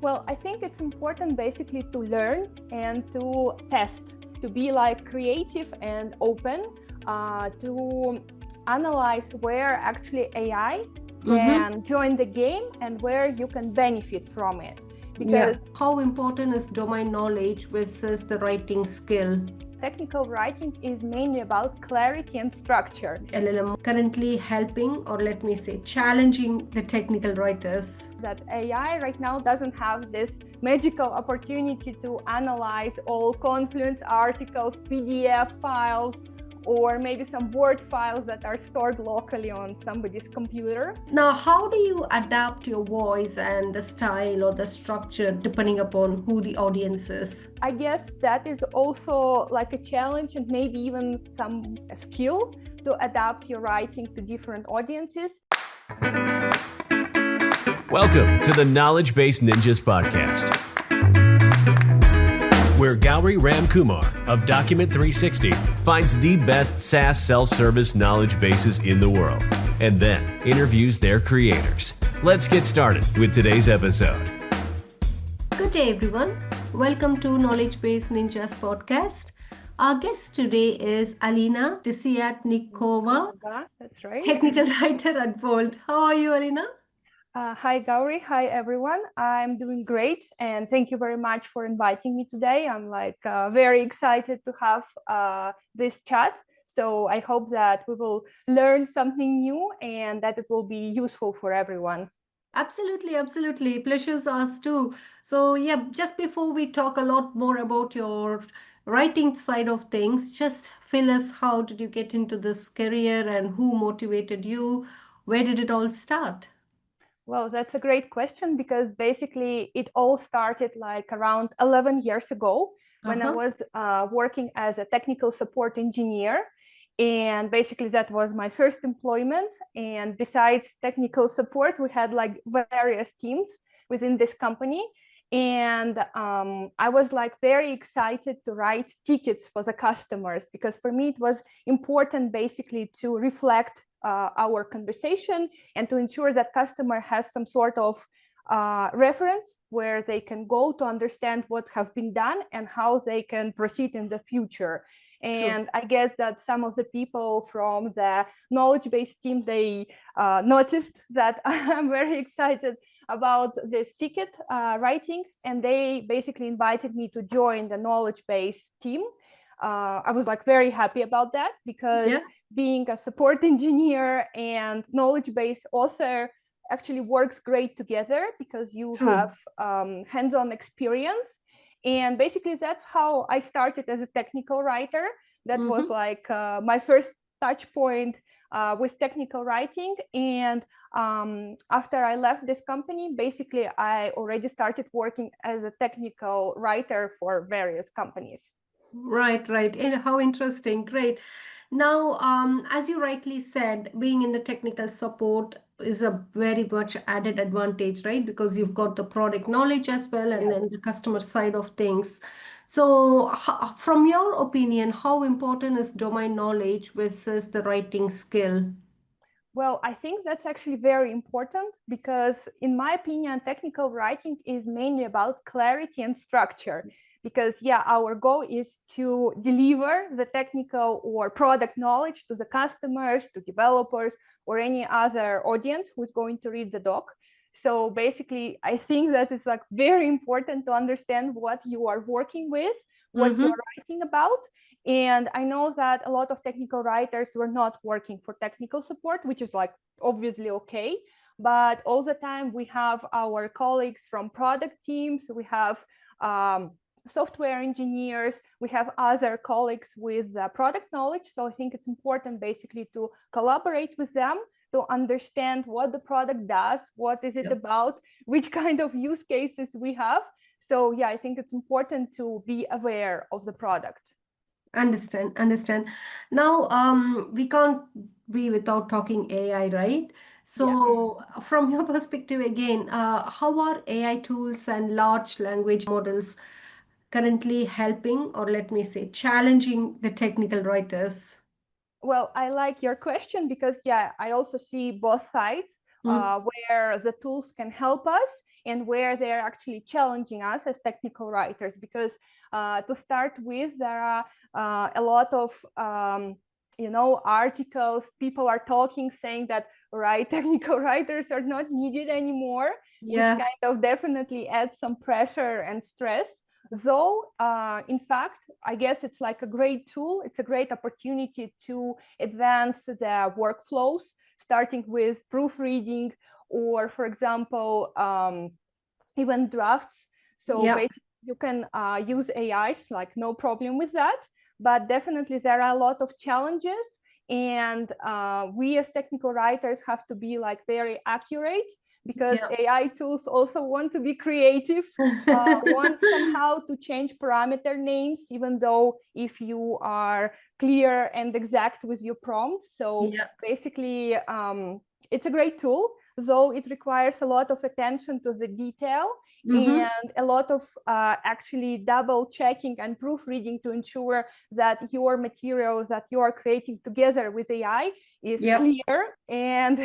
Well, I think it's important basically to learn and to test, to be like creative and open, to analyze where actually AI can join the game and where you can benefit from it. Because how important is domain knowledge versus the writing skill? Technical writing is mainly about clarity and structure. LLM currently helping, or let me say, challenging the technical writers. That AI right now doesn't have this magical opportunity to analyze all Confluence articles, PDF files, or maybe some Word files that are stored locally on somebody's computer. Now, how do you adapt your voice and the style or the structure depending upon who the audience is? I guess that is also like a challenge and maybe even some skill to adapt your writing to different audiences. Welcome to the Knowledge Base Ninjas podcast, where Gauri Ramkumar of Document 360 finds the best SaaS self-service knowledge bases in the world and then interviews their creators. Let's get started with today's episode. Good day, everyone. Welcome to Knowledge Base Ninjas podcast. Our guest today is Alina Desiatnikova. That's right. Technical writer at Bolt. How are you, Alina? Hi, Gauri. Hi, everyone. I'm doing great. And thank you very much for inviting me today. I'm very excited to have this chat. So I hope that we will learn something new and that it will be useful for everyone. Absolutely. Pleasure's ours too. So just before we talk a lot more about your writing side of things, just fill us, how did you get into this career and who motivated you? Where did it all start? Well, that's a great question because basically it all started like around 11 years ago when I was working as a technical support engineer. And basically that was my first employment. And besides technical support, we had like various teams within this company. And I was like very excited to write tickets for the customers because for me it was important basically to reflect our conversation and to ensure that customer has some sort of reference where they can go to understand what have been done and how they can proceed in the future. And I guess that some of the people from the knowledge base team, they noticed that I'm very excited about this ticket writing, and they basically invited me to join the knowledge base team. I was like very happy about that because being a support engineer and knowledge base author actually works great together because you have hands-on experience. And basically that's how I started as a technical writer. That was like my first touch point with technical writing. And after I left this company, basically I already started working as a technical writer for various companies. Right. And how interesting. Great. Now, as you rightly said, being in the technical support is a very much added advantage, right? Because you've got the product knowledge as well, and then the customer side of things. So from your opinion, how important is domain knowledge versus the writing skill? Well, I think that's actually very important because in my opinion, technical writing is mainly about clarity and structure. Because our goal is to deliver the technical or product knowledge to the customers, to developers, or any other audience who's going to read the doc. So basically, I think that it's like very important to understand what you are working with, what you're writing about. And I know that a lot of technical writers were not working for technical support, which is like obviously okay. But all the time we have our colleagues from product teams, we have software engineers, we have other colleagues with product knowledge. So I think it's important basically to collaborate with them to understand what the product does, what is it about, which kind of use cases we have. So I think it's important to be aware of the product. Understand. Now, we can't be without talking AI, right? So from your perspective again, how are AI tools and large language models currently helping, or let me say, challenging the technical writers? Well, I like your question because I also see both sides where the tools can help us and where they're actually challenging us as technical writers. Because to start with, there are a lot of articles, people are talking, saying that technical writers are not needed anymore, which kind of definitely adds some pressure and stress. Though, in fact, I guess it's like a great tool. It's a great opportunity to advance the workflows, starting with proofreading, or, for example, even drafts. So basically, you can use AIs, like no problem with that. But definitely, there are a lot of challenges, and we as technical writers have to be like very accurate, because AI tools also want to be creative, want somehow to change parameter names, even though if you are clear and exact with your prompts. So basically, it's a great tool, though it requires a lot of attention to the detail and a lot of actually double checking and proofreading to ensure that your materials that you are creating together with AI is clear and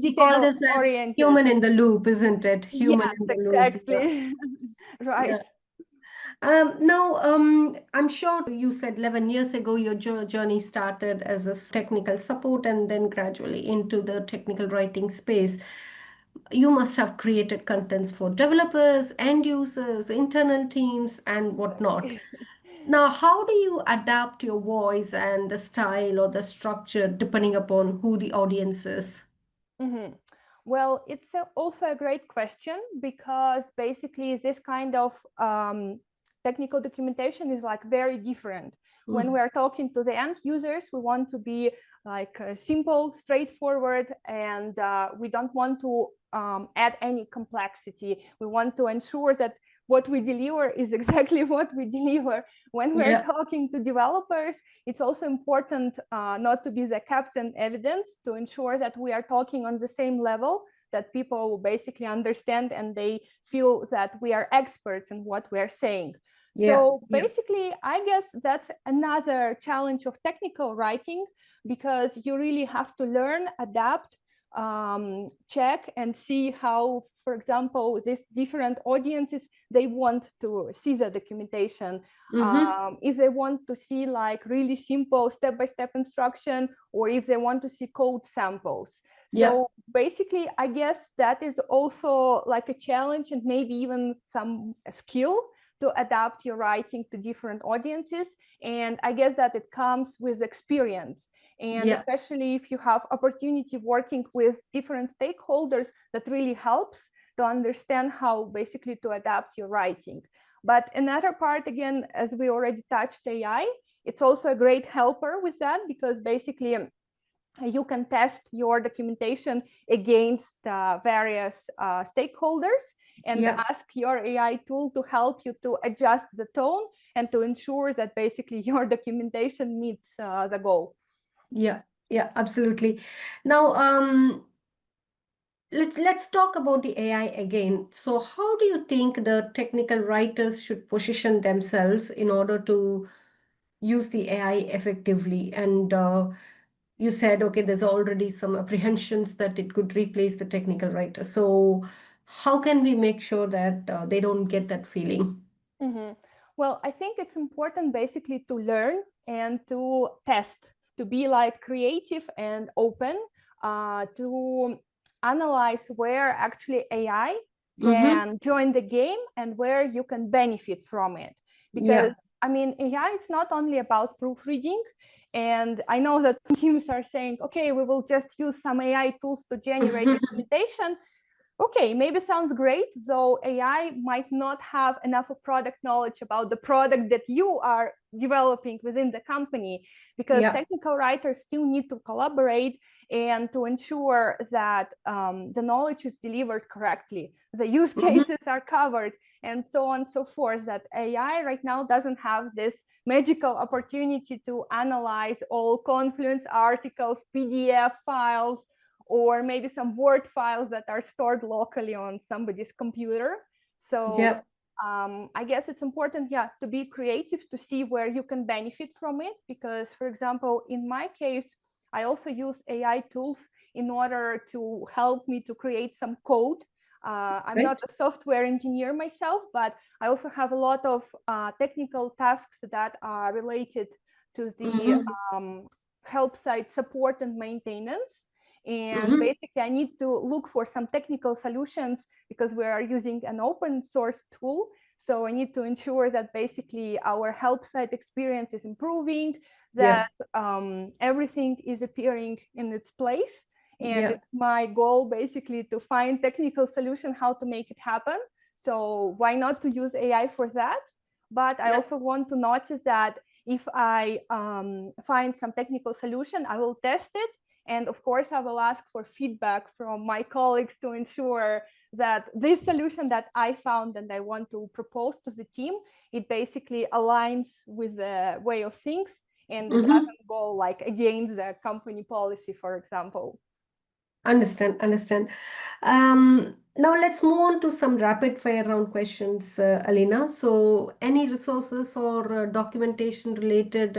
detail oriented. Human in the loop, isn't it? Human in the exactly. Right. Now, I'm sure you said 11 years ago your journey started as a technical support and then gradually into the technical writing space. You must have created contents for developers, end users, internal teams, and whatnot. Now, how do you adapt your voice and the style or the structure depending upon who the audience is? Well, it's also a great question, because basically this kind of technical documentation is like very different. When we are talking to the end users, we want to be like simple, straightforward, and we don't want to add any complexity. We want to ensure that what we deliver is exactly what we deliver. When we're talking to developers, it's also important not to be the captain evidence, to ensure that we are talking on the same level, that people will basically understand and they feel that we are experts in what we're saying. So basically, I guess that's another challenge of technical writing, because you really have to learn, adapt, check and see how, for example, these different audiences, they want to see the documentation. If they want to see like really simple step-by-step instruction, or if they want to see code samples. So basically, I guess that is also like a challenge, and maybe even some skill to adapt your writing to different audiences. And I guess that it comes with experience. And especially if you have opportunity working with different stakeholders, that really helps to understand how basically to adapt your writing. But another part, again, as we already touched AI, it's also a great helper with that, because basically you can test your documentation against various stakeholders and ask your AI tool to help you to adjust the tone and to ensure that basically your documentation meets the goal. Yeah, absolutely. Now, let's talk about the AI again. So how do you think the technical writers should position themselves in order to use the AI effectively? And you said, okay, there's already some apprehensions that it could replace the technical writer. So how can we make sure that they don't get that feeling? Well, I think it's important basically to learn and to test, to be like creative and open, to analyze where actually AI can join the game and where you can benefit from it. Because I mean, AI, it's not only about proofreading. And I know that teams are saying, okay, we will just use some AI tools to generate documentation. Okay, maybe sounds great, though AI might not have enough of product knowledge about the product that you are developing within the company, because technical writers still need to collaborate and to ensure that the knowledge is delivered correctly, the use cases are covered, and so on and so forth. That AI right now doesn't have this magical opportunity to analyze all Confluence articles, PDF files, or maybe some Word files that are stored locally on somebody's computer. So I guess it's important, to be creative, to see where you can benefit from it. Because, for example, in my case, I also use AI tools in order to help me to create some code I'm not a software engineer myself, but I also have a lot of technical tasks that are related to the help site support and maintenance. And basically, I need to look for some technical solutions because we are using an open source tool. So I need to ensure that basically our help site experience is improving, that everything is appearing in its place. And it's my goal basically to find technical solution how to make it happen. So why not to use AI for that? But I also want to notice that if I find some technical solution, I will test it. And of course, I will ask for feedback from my colleagues to ensure that this solution that I found and I want to propose to the team, it basically aligns with the way of things and it doesn't go like against the company policy, for example. Understand. Now let's move on to some rapid fire round questions, Alina. So, any resources or documentation related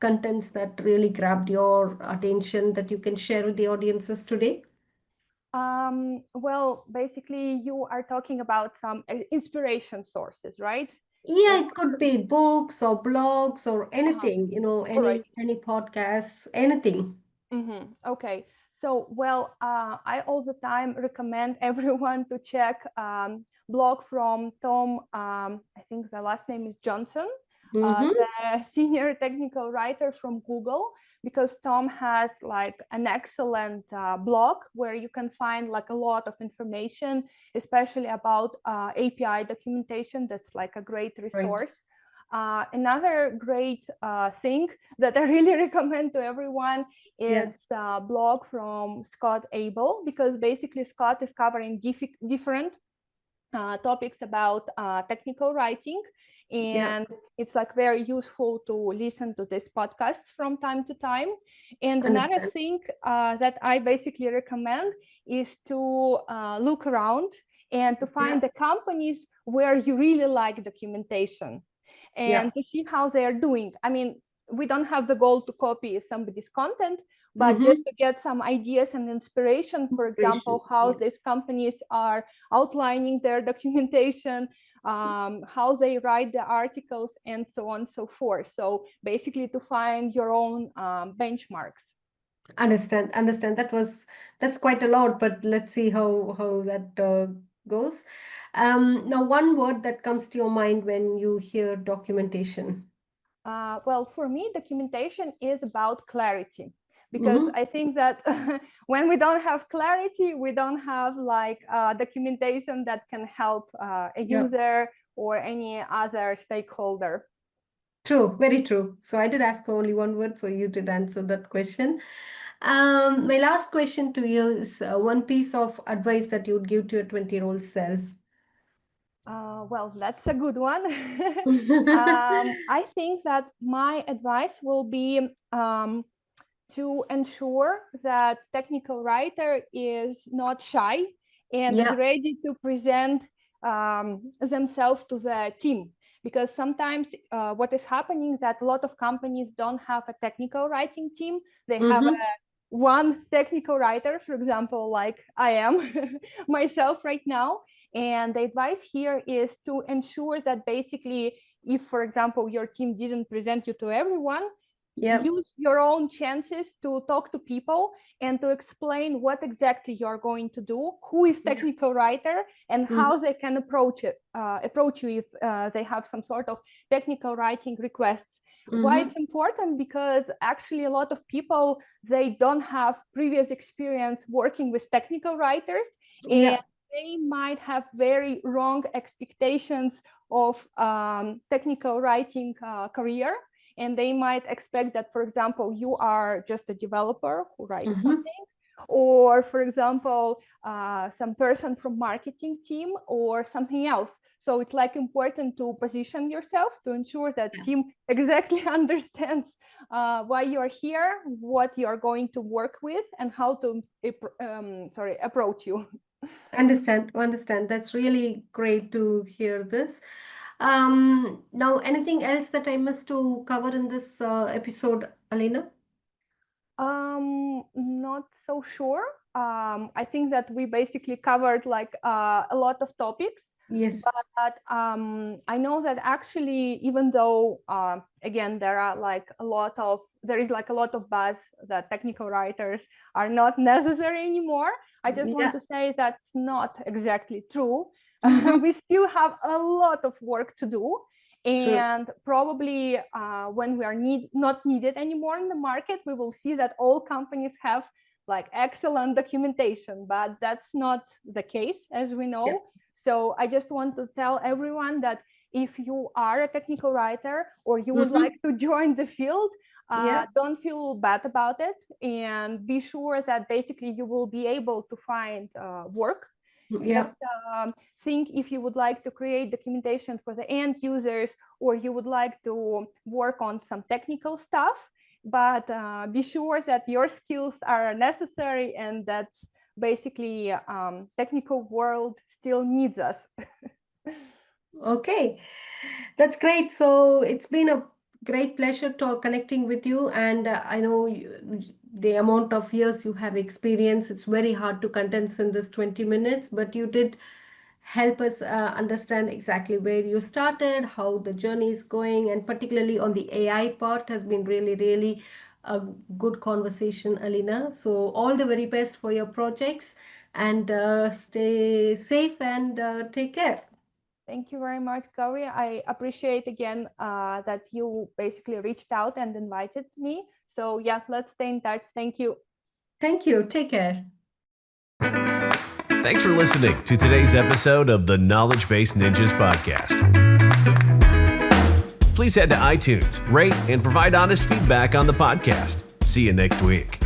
contents that really grabbed your attention that you can share with the audiences today? Well, basically, you are talking about some inspiration sources, right? Yeah, it could be books or blogs or anything, All right. any podcasts, anything. Okay. So, well, I all the time recommend everyone to check blog from Tom. I think the last name is Johnson, the senior technical writer from Google, because Tom has like an excellent blog where you can find like a lot of information, especially about API documentation. That's like a great resource. Another great thing that I really recommend to everyone is a blog from Scott Abel, because basically Scott is covering different topics about technical writing. And it's like very useful to listen to these podcasts from time to time. And another thing that I basically recommend is to look around and to find the companies where you really like documentation and to see how they are doing. I mean, we don't have the goal to copy somebody's content, but just to get some ideas and inspiration, for example, how these companies are outlining their documentation, how they write the articles, and so on and so forth. So basically to find your own benchmarks. Understand. That's quite a lot, but let's see how that goes. Now, one word that comes to your mind when you hear documentation. Well, for me, documentation is about clarity, because I think that when we don't have clarity, we don't have like documentation that can help a user or any other stakeholder. True, very true. So I did ask for only one word, so you did answer that question. My last question to you is one piece of advice that you would give to your 20-year-old self. Well, that's a good one. I think that my advice will be to ensure that technical writer is not shy and is ready to present themselves to the team. Because sometimes what is happening is that a lot of companies don't have a technical writing team. They have one technical writer, for example, like I am myself right now. And the advice here is to ensure that basically, if, for example, your team didn't present you to everyone, use your own chances to talk to people and to explain what exactly you're going to do, who is technical writer, and how they can approach you if they have some sort of technical writing requests. Why it's important? Because actually a lot of people, they don't have previous experience working with technical writers, and they might have very wrong expectations of technical writing career. And they might expect that, for example, you are just a developer who writes something, or, for example, some person from marketing team or something else. So it's like important to position yourself to ensure that team exactly understands why you're here, what you're going to work with, and how to approach you. Understand. That's really great to hear this. Now, anything else that I must to cover in this episode, Alina? Not so sure. I think that we basically covered like a lot of topics. Yes. But I know that actually, even though again there is like a lot of buzz that technical writers are not necessary anymore, I just want to say that's not exactly true. We still have a lot of work to do. And probably when we are not needed anymore in the market, we will see that all companies have like excellent documentation, but that's not the case, as we know. So I just want to tell everyone that if you are a technical writer or you would like to join the field, don't feel bad about it, and be sure that basically you will be able to find work. Just think if you would like to create documentation for the end users, or you would like to work on some technical stuff, but be sure that your skills are necessary and that basically technical world still needs us. Okay, that's great. So it's been a great pleasure connecting with you, and I know the amount of years you have experience. It's very hard to condense in this 20 minutes, but you did help us understand exactly where you started, how the journey is going, and particularly on the AI part has been really, really a good conversation, Alina. So all the very best for your projects, and stay safe and take care. Thank you very much, Gauri. I appreciate again that you basically reached out and invited me. So yeah, let's stay in touch. Thank you. Thank you. Take care. Thanks for listening to today's episode of the Knowledge Base Ninjas podcast. Please head to iTunes, rate, and provide honest feedback on the podcast. See you next week.